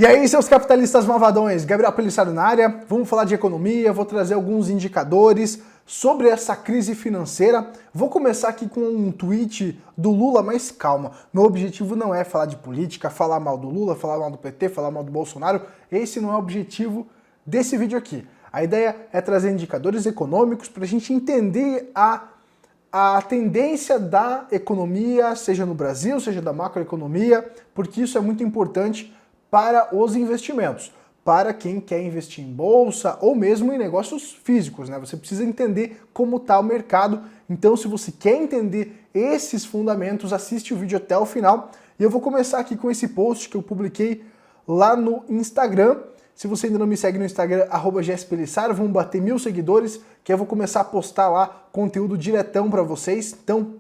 E aí, seus capitalistas malvadões, Gabriel Pelissaro na área, vamos falar de economia, vou trazer alguns indicadores sobre essa crise financeira. Vou começar aqui com um tweet do Lula, mas calma, meu objetivo não é falar de política, falar mal do Lula, falar mal do PT, falar mal do Bolsonaro, esse não é o objetivo desse vídeo aqui. A ideia é trazer indicadores econômicos para a gente entender a tendência da economia, seja no Brasil, seja da macroeconomia, porque isso é muito importante para os investimentos, para quem quer investir em bolsa ou mesmo em negócios físicos, né? Você precisa entender como está o mercado. Então, se você quer entender esses fundamentos, assiste o vídeo até o final. E eu vou começar aqui com esse post que eu publiquei lá no Instagram. Se você ainda não me segue no Instagram, @gspelissaro, vamos bater 1000 seguidores, que eu vou começar a postar lá conteúdo diretão para vocês. Então,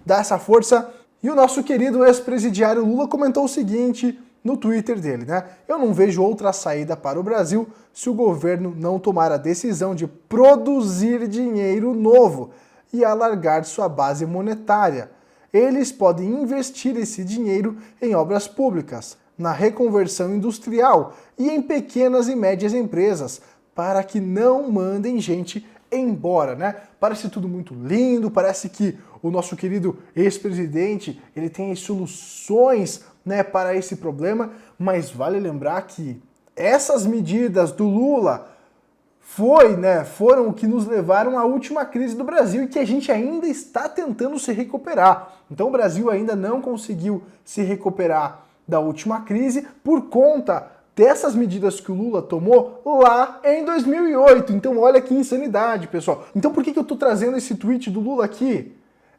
dá essa força. E o nosso querido ex-presidiário Lula comentou o seguinte no Twitter dele, né? Eu não vejo outra saída para o Brasil se o governo não tomar a decisão de produzir dinheiro novo e alargar sua base monetária. Eles podem investir esse dinheiro em obras públicas, na reconversão industrial e em pequenas e médias empresas, para que não mandem gente embora, né? Parece tudo muito lindo, parece que o nosso querido ex-presidente, ele tem as soluções, né, para esse problema, mas vale lembrar que essas medidas do Lula foram o que nos levaram à última crise do Brasil e que a gente ainda está tentando se recuperar. Então o Brasil ainda não conseguiu se recuperar da última crise por conta dessas medidas que o Lula tomou lá em 2008. Então olha que insanidade, pessoal. Então por que eu estou trazendo esse tweet do Lula aqui?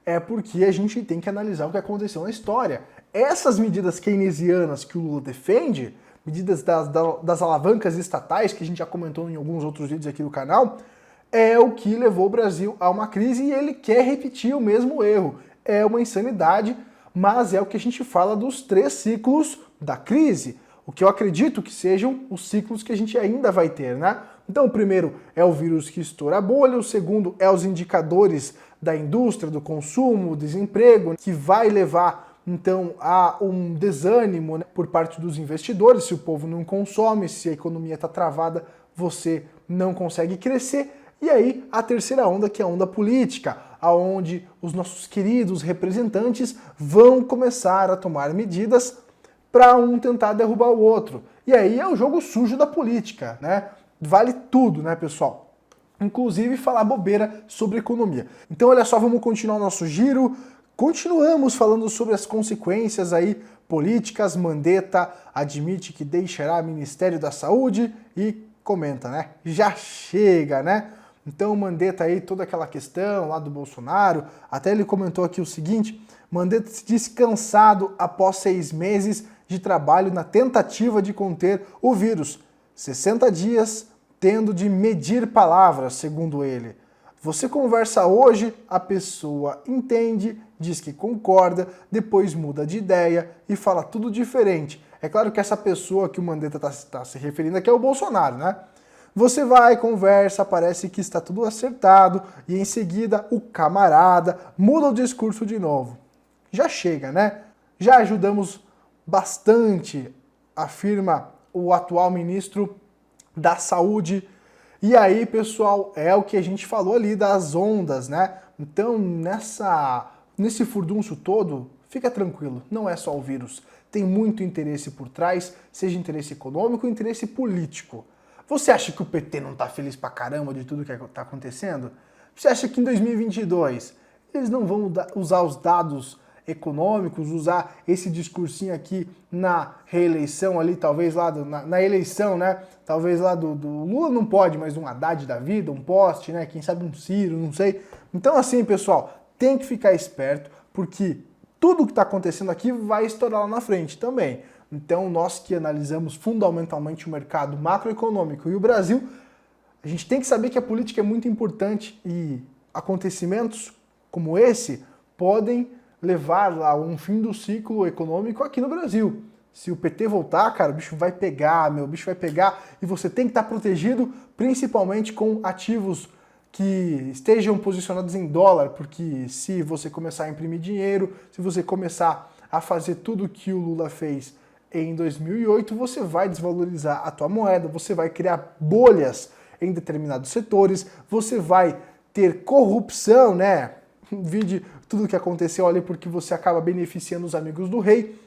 É porque a gente tem que analisar o que aconteceu na história. Essas medidas keynesianas que o Lula defende, medidas das alavancas estatais, que a gente já comentou em alguns outros vídeos aqui do canal, é o que levou o Brasil a uma crise e ele quer repetir o mesmo erro. É uma insanidade, mas é o que a gente fala dos 3 ciclos da crise. O que eu acredito que sejam os ciclos que a gente ainda vai ter, né? Então o primeiro é o vírus que estoura a bolha, o segundo é os indicadores da indústria, do consumo, desemprego, que vai levar então a um desânimo, né, por parte dos investidores. Se o povo não consome, se a economia está travada, você não consegue crescer. E aí a terceira onda, que é a onda política, aonde os nossos queridos representantes vão começar a tomar medidas para um tentar derrubar o outro. E aí é o jogo sujo da política, né? Vale tudo, né, pessoal? Inclusive falar bobeira sobre economia. Então olha só, vamos continuar o nosso giro. Continuamos falando sobre as consequências aí políticas. Mandetta admite que deixará o Ministério da Saúde e comenta, né? Já chega, né? Então Mandetta aí, toda aquela questão lá do Bolsonaro, até ele comentou aqui o seguinte: Mandetta se disse cansado após 6 meses de trabalho na tentativa de conter o vírus. 60 dias tendo de medir palavras, segundo ele. Você conversa hoje, a pessoa entende, diz que concorda, depois muda de ideia e fala tudo diferente. É claro que essa pessoa que o Mandetta está se referindo aqui é o Bolsonaro, né? Você vai, conversa, parece que está tudo acertado e em seguida o camarada muda o discurso de novo. Já chega, né? Já ajudamos bastante, afirma o atual ministro da Saúde. E aí, pessoal, é o que a gente falou ali das ondas, né? Então, nesse furdunço todo, fica tranquilo, não é só o vírus. Tem muito interesse por trás, seja interesse econômico ou interesse político. Você acha que o PT não tá feliz pra caramba de tudo que tá acontecendo? Você acha que em 2022 eles não vão usar os dados econômicos, usar esse discursinho aqui na reeleição ali, talvez lá na eleição, né? Talvez lá do Lula não pode, mas um Haddad da vida, um Poste, né? Quem sabe um Ciro, não sei. Então assim, pessoal, tem que ficar esperto, porque tudo que está acontecendo aqui vai estourar lá na frente também. Então nós que analisamos fundamentalmente o mercado macroeconômico e o Brasil, a gente tem que saber que a política é muito importante e acontecimentos como esse podem levar a um fim do ciclo econômico aqui no Brasil. Se o PT voltar, cara, o bicho vai pegar, o bicho vai pegar, e você tem que estar protegido, principalmente com ativos que estejam posicionados em dólar, porque se você começar a imprimir dinheiro, se você começar a fazer tudo que o Lula fez em 2008, você vai desvalorizar a tua moeda, você vai criar bolhas em determinados setores, você vai ter corrupção, né? Vide tudo o que aconteceu ali porque você acaba beneficiando os amigos do rei.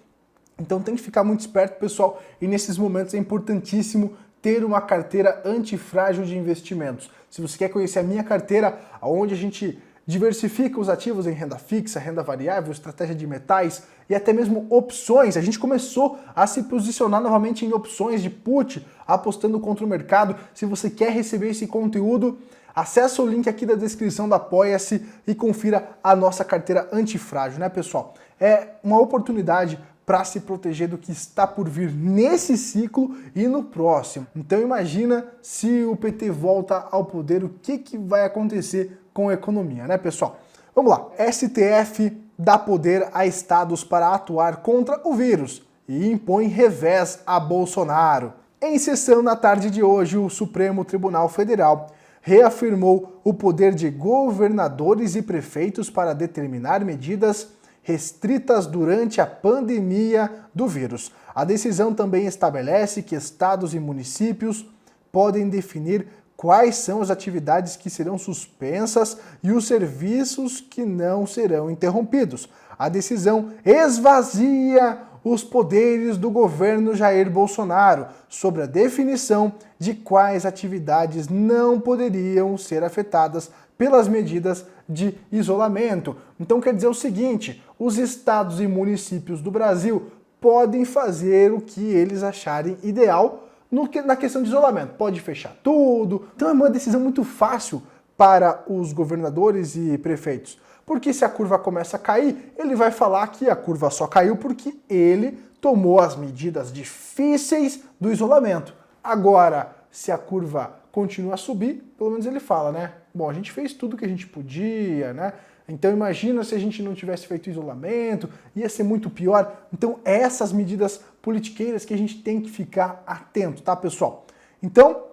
Então tem que ficar muito esperto, pessoal, e nesses momentos é importantíssimo ter uma carteira antifrágil de investimentos. Se você quer conhecer a minha carteira, onde a gente diversifica os ativos em renda fixa, renda variável, estratégia de metais e até mesmo opções. A gente começou a se posicionar novamente em opções de put, apostando contra o mercado. Se você quer receber esse conteúdo, acessa o link aqui da descrição da Apoia-se e confira a nossa carteira antifrágil, né, pessoal? É uma oportunidade para se proteger do que está por vir nesse ciclo e no próximo. Então imagina se o PT volta ao poder, o que vai acontecer com a economia, né, pessoal? Vamos lá. STF dá poder a estados para atuar contra o vírus e impõe revés a Bolsonaro. Em sessão na tarde de hoje, o Supremo Tribunal Federal reafirmou o poder de governadores e prefeitos para determinar medidas restritas durante a pandemia do vírus. A decisão também estabelece que estados e municípios podem definir quais são as atividades que serão suspensas e os serviços que não serão interrompidos. A decisão esvazia os poderes do governo Jair Bolsonaro sobre a definição de quais atividades não poderiam ser afetadas pelas medidas de isolamento. Então quer dizer o seguinte, os estados e municípios do Brasil podem fazer o que eles acharem ideal na questão de isolamento. Pode fechar tudo. Então é uma decisão muito fácil para os governadores e prefeitos. Porque se a curva começa a cair, ele vai falar que a curva só caiu porque ele tomou as medidas difíceis do isolamento. Agora, se a curva continua a subir, pelo menos ele fala, né? Bom, a gente fez tudo que a gente podia, né? Então imagina se a gente não tivesse feito isolamento, ia ser muito pior. Então essas medidas politiqueiras que a gente tem que ficar atento, tá, pessoal? Então,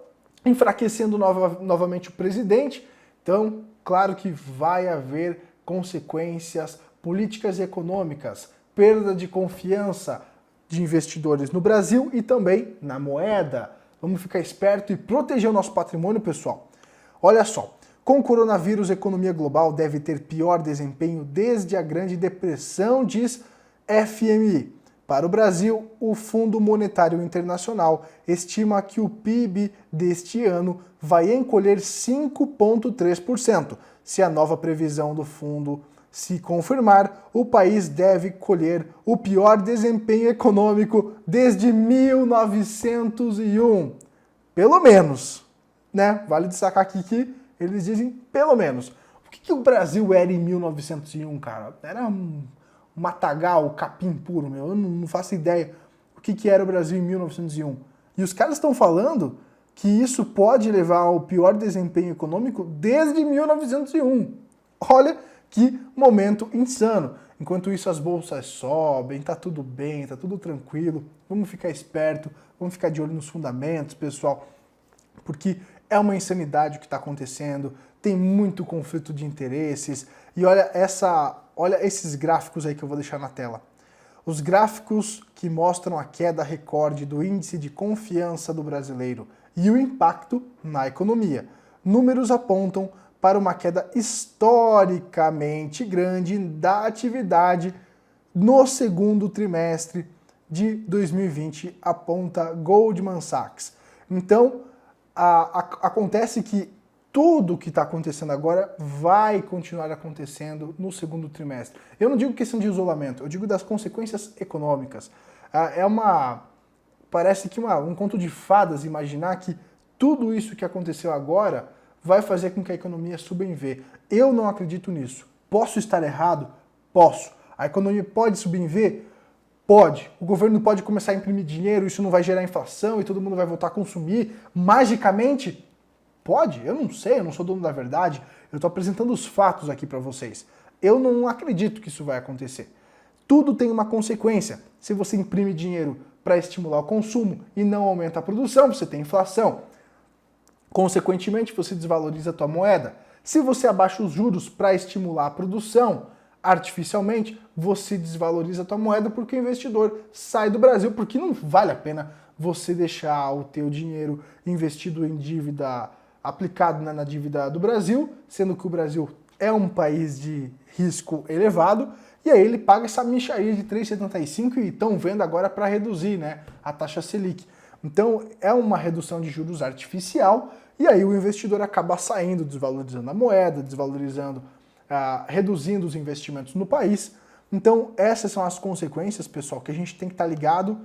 enfraquecendo novamente o presidente, então, claro que vai haver consequências políticas e econômicas, perda de confiança de investidores no Brasil e também na moeda. Vamos ficar esperto e proteger o nosso patrimônio, pessoal. Olha só, com o coronavírus, a economia global deve ter pior desempenho desde a Grande Depressão, diz FMI. Para o Brasil, o Fundo Monetário Internacional estima que o PIB deste ano vai encolher 5,3%. Se a nova previsão do fundo se confirmar, o país deve colher o pior desempenho econômico desde 1901. Pelo menos, né? Vale destacar aqui que eles dizem pelo menos. O que o Brasil era em 1901, cara? Era um matagal, capim puro, meu. Eu não faço ideia o que era o Brasil em 1901. E os caras estão falando que isso pode levar ao pior desempenho econômico desde 1901. Olha que momento insano. Enquanto isso as bolsas sobem, tá tudo bem, tá tudo tranquilo. Vamos ficar esperto, vamos ficar de olho nos fundamentos, pessoal, porque é uma insanidade o que está acontecendo, tem muito conflito de interesses. E olha esses gráficos aí que eu vou deixar na tela. Os gráficos que mostram a queda recorde do índice de confiança do brasileiro e o impacto na economia. Números apontam para uma queda historicamente grande da atividade no segundo trimestre de 2020, aponta Goldman Sachs. Então, acontece que tudo que está acontecendo agora vai continuar acontecendo no segundo trimestre. Eu não digo questão de isolamento, eu digo das consequências econômicas. Parece que um conto de fadas imaginar que tudo isso que aconteceu agora vai fazer com que a economia suba em V. Eu não acredito nisso. Posso estar errado? Posso. A economia pode subir em V? Pode. O governo pode começar a imprimir dinheiro, isso não vai gerar inflação e todo mundo vai voltar a consumir magicamente? Pode. Eu não sei, eu não sou dono da verdade. Eu estou apresentando os fatos aqui para vocês. Eu não acredito que isso vai acontecer. Tudo tem uma consequência. Se você imprime dinheiro para estimular o consumo e não aumenta a produção, você tem inflação. Consequentemente, você desvaloriza a tua moeda. Se você abaixa os juros para estimular a produção, artificialmente, você desvaloriza a tua moeda porque o investidor sai do Brasil, porque não vale a pena você deixar o teu dinheiro investido em dívida, aplicado na dívida do Brasil, sendo que o Brasil é um país de risco elevado, e aí ele paga essa mixaria de 3,75 e estão vendo agora para reduzir, né, a taxa Selic. Então é uma redução de juros artificial, e aí o investidor acaba saindo, desvalorizando a moeda, reduzindo os investimentos no país. Então essas são as consequências, pessoal, que a gente tem que estar ligado,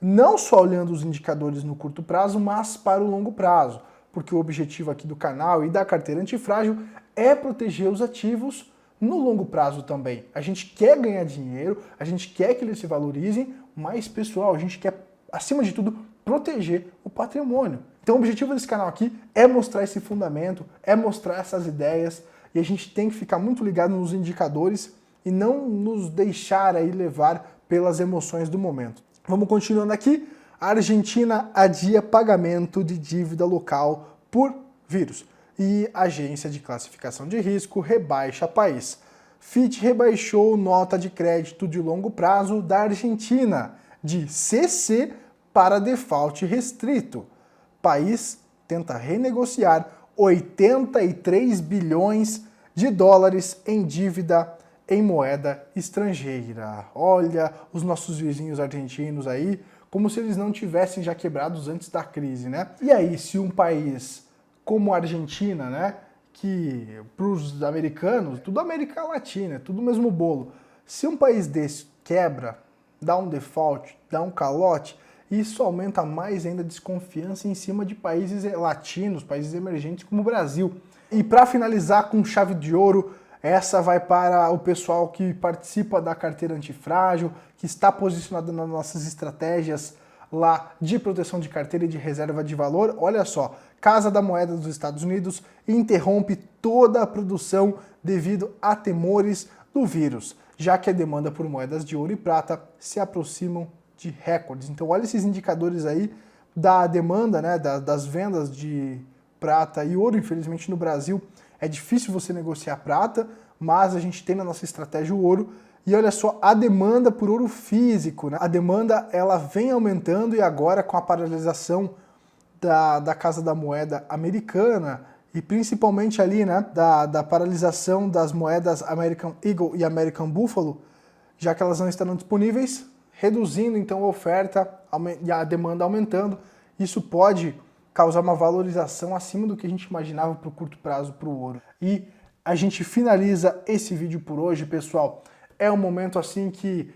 não só olhando os indicadores no curto prazo, mas para o longo prazo, porque o objetivo aqui do canal e da carteira antifrágil é proteger os ativos no longo prazo também. A gente quer ganhar dinheiro, a gente quer que eles se valorizem, mas, pessoal, a gente quer, acima de tudo, proteger o patrimônio. Então o objetivo desse canal aqui é mostrar esse fundamento, é mostrar essas ideias, e a gente tem que ficar muito ligado nos indicadores e não nos deixar aí levar pelas emoções do momento. Vamos continuando aqui. A Argentina adia pagamento de dívida local por vírus. E a agência de classificação de risco rebaixa país. Fitch rebaixou nota de crédito de longo prazo da Argentina de CC para default restrito. País tenta renegociar 83 bilhões de dólares em dívida em moeda estrangeira. Olha os nossos vizinhos argentinos aí, como se eles não tivessem já quebrados antes da crise, né? E aí, se um país como a Argentina, né, que para os americanos, tudo América Latina, tudo o mesmo bolo, se um país desse quebra, dá um default, dá um calote, isso aumenta mais ainda a desconfiança em cima de países latinos, países emergentes como o Brasil. E para finalizar com chave de ouro, essa vai para o pessoal que participa da carteira antifrágil, que está posicionado nas nossas estratégias lá de proteção de carteira e de reserva de valor. Olha só, Casa da Moeda dos Estados Unidos interrompe toda a produção devido a temores do vírus, já que a demanda por moedas de ouro e prata se aproximam de recordes. Então olha esses indicadores aí da demanda, né, das vendas de prata e ouro. Infelizmente no Brasil é difícil você negociar prata, mas a gente tem na nossa estratégia o ouro. E olha só a demanda por ouro físico, né? A demanda ela vem aumentando, e agora com a paralisação da Casa da Moeda americana e principalmente ali, né, da paralisação das moedas American Eagle e American Buffalo, já que elas não estarão disponíveis, reduzindo então a oferta e a demanda aumentando. Isso pode causar uma valorização acima do que a gente imaginava para o curto prazo para o ouro. E a gente finaliza esse vídeo por hoje, pessoal. É um momento assim que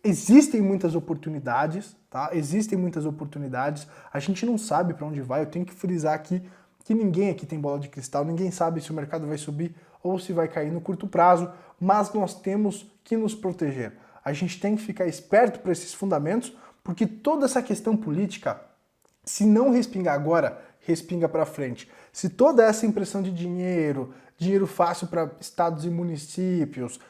existem muitas oportunidades, tá? Existem muitas oportunidades. A gente não sabe para onde vai. Eu tenho que frisar aqui que ninguém aqui tem bola de cristal, ninguém sabe se o mercado vai subir ou se vai cair no curto prazo, mas nós temos que nos proteger. A gente tem que ficar esperto para esses fundamentos, porque toda essa questão política, se não respingar agora, respinga para frente. Se toda essa impressão de dinheiro fácil para estados e municípios,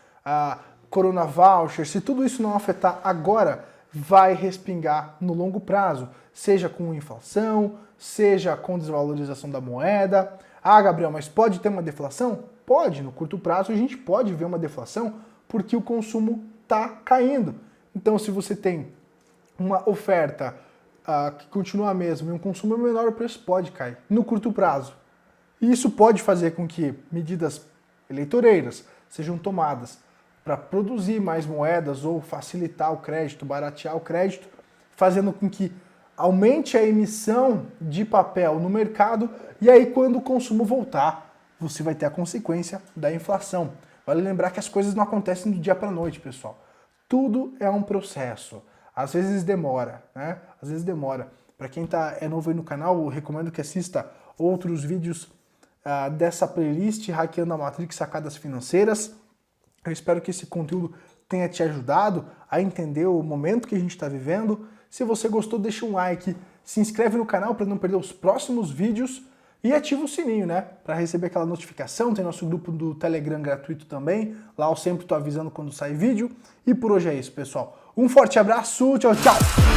Corona Voucher, se tudo isso não afetar agora, vai respingar no longo prazo, seja com inflação, seja com desvalorização da moeda. Ah, Gabriel, mas pode ter uma deflação? Pode, no curto prazo a gente pode ver uma deflação porque o consumo está caindo. Então, se você tem uma oferta que continua a mesma e um consumo menor, o preço pode cair no curto prazo. E isso pode fazer com que medidas eleitoreiras sejam tomadas para produzir mais moedas ou facilitar o crédito, baratear o crédito, fazendo com que aumente a emissão de papel no mercado, e aí quando o consumo voltar, você vai ter a consequência da inflação. Vale lembrar que as coisas não acontecem do dia para a noite, pessoal. Tudo é um processo. Às vezes demora, né? Às vezes demora. Para quem é novo aí no canal, eu recomendo que assista outros vídeos dessa playlist Hackeando a Matrix Sacadas Financeiras. Eu espero que esse conteúdo tenha te ajudado a entender o momento que a gente está vivendo. Se você gostou, deixa um like, se inscreve no canal para não perder os próximos vídeos e ativa o sininho, né? Para receber aquela notificação. Tem nosso grupo do Telegram gratuito também. Lá eu sempre estou avisando quando sai vídeo. E por hoje é isso, pessoal. Um forte abraço, tchau, tchau!